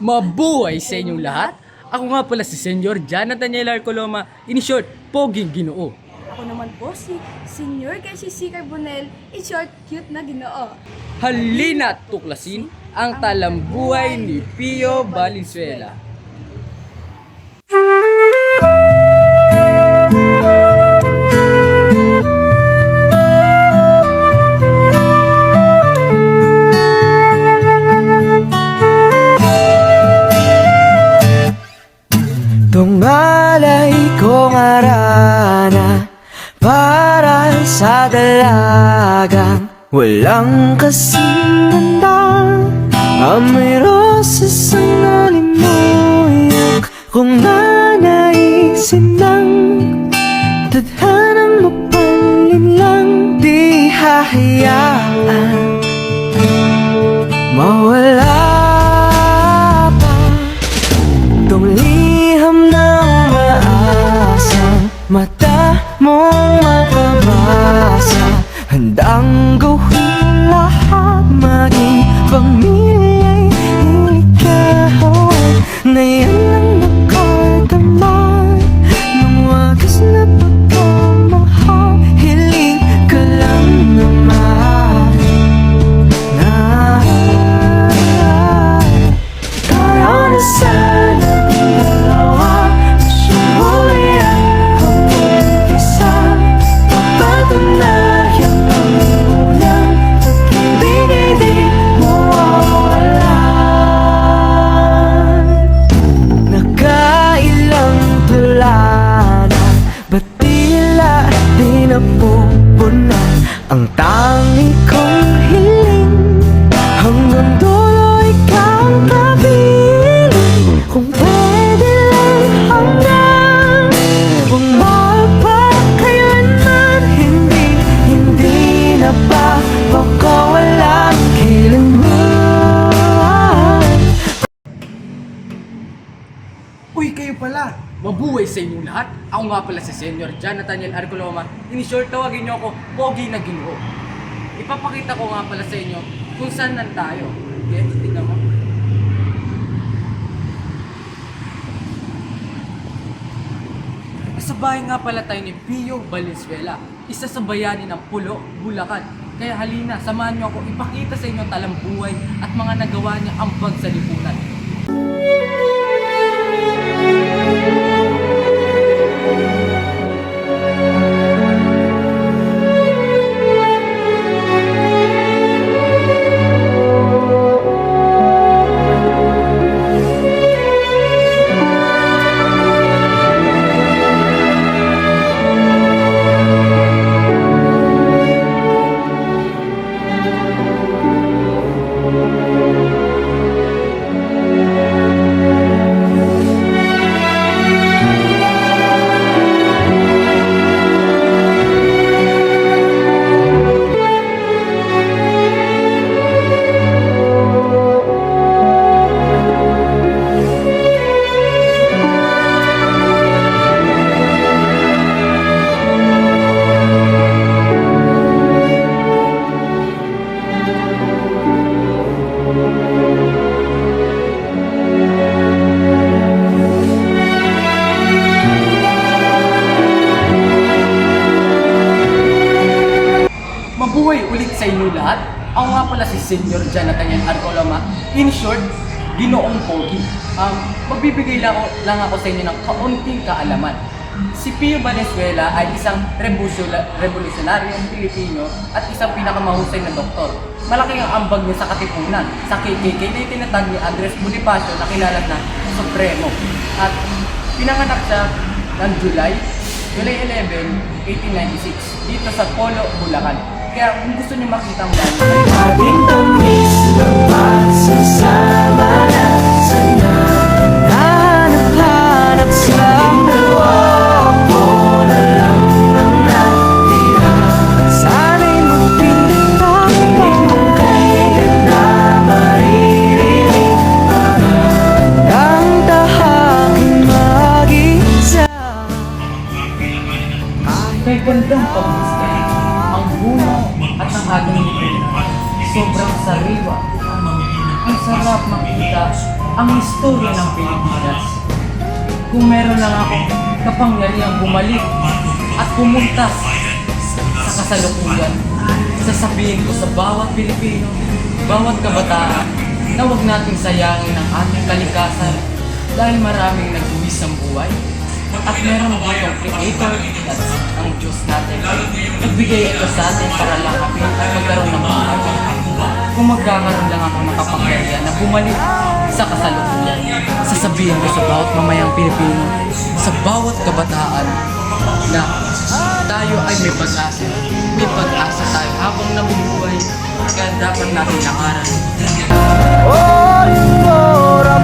Mabuhay sa inyong lahat! Ako nga pala si Senyor Jonathan L. Coloma, in short, Poging Ginoo. Ako naman po si Senior Casey Carbonell, in short, cute na Ginoo. Halina't tuklasin ang talambuhay ni Pio Valenzuela. Tungalay kong arana para sa dalagang walang kasing ganda. Amoy rosas ang alimuyak kung nanaisin lang. Tadhanang mapalin lang, di hahayaan mawala pa tong liham ng maasang mata mong makabasa. Handang gawin lahat, maging pamilya'y ikaw na yan lang nakadamay ng wagas na pagkamahal. Hiling ka lang naman na tayo na sana ang dalawa. Sumulian ang mag-isa, papatunayan ang unang pag-ibig ay di mawawalan. Nakailang tula na, ba't tila di napupunan ang tangi kong hiling? Hanggang dulo ikaw ang kapiling. Kung pwede lang hanggang kung magpakailanman, hindi na ba makawalan kailanman. Uy, kayo pala! Mabuhay sa inyong lahat! Ako nga pala si Senyor Jonathan L. Coloma. In short, tawagin niyo ako Pogi na Ginoo. Ipapakita ko nga pala sa inyo kung saan nan tayo. Okay, tingnan mo. Sa bahay nga pala tayo ni Pio Valenzuela, isa sa bayani ng Pulo, Bulacan. Kaya halina, samahan niyo ako ipakita sa inyo talambuhay at mga nagawa niya ambag sa lipunan. Mabuhay ulit sa inyo lahat. Ako nga pala si Senyor Jonathan L. Coloma. In short, Ginoong Pogi. Magbibigay lang ako sa inyo ng kaunting kaalaman. Si Pio Valenzuela ay isang revolusyonaryong Pilipino at isang pinakamahusay na doktor. Malaki ang ambag niya sa katipunan. Sa KKK na itinatag ni Andres Bonifacio na kilala na Supremo. At pinanganak siya ng July 11, 1896 dito sa Polo, Bulacan. Kaya kung gusto niyo makita ang gano'n, Ating tamis ng pagsasama na sana hanap-hanap sa dalawa. Ako na lang ang natira. Sana'y magpintang mong kailan na maririnig ang tahaking mag-isa. may gandang pag-isip ang bunga at ang ating ngipin. Sobrang sariwa. Ang sarap makita ang istorya ng Pilipinas. Kung meron lang akong kapangyarihang bumalik at pumunta sa kasalukuyan, sasabihin ko sa bawat Pilipino, bawat kabataan, na huwag nating sayangin ang ating kalikasan dahil maraming nagbuwis ng buhay. At meron ditong creator, that's ang Diyos natin. Nagbigay ito sa atin para lang kami at magkaroon ng buhay. Kung magkakaroon lang ako ng kapangyarihan na bumalik sa kasalukuyan, sasabihin ko sa bawat mamayang Pilipino, sa bawat kabataan, na tayo ay may pag-asa. May pag-asa tayo habang nabubuhay. Kaya dapat natin nakaran. Hoy, por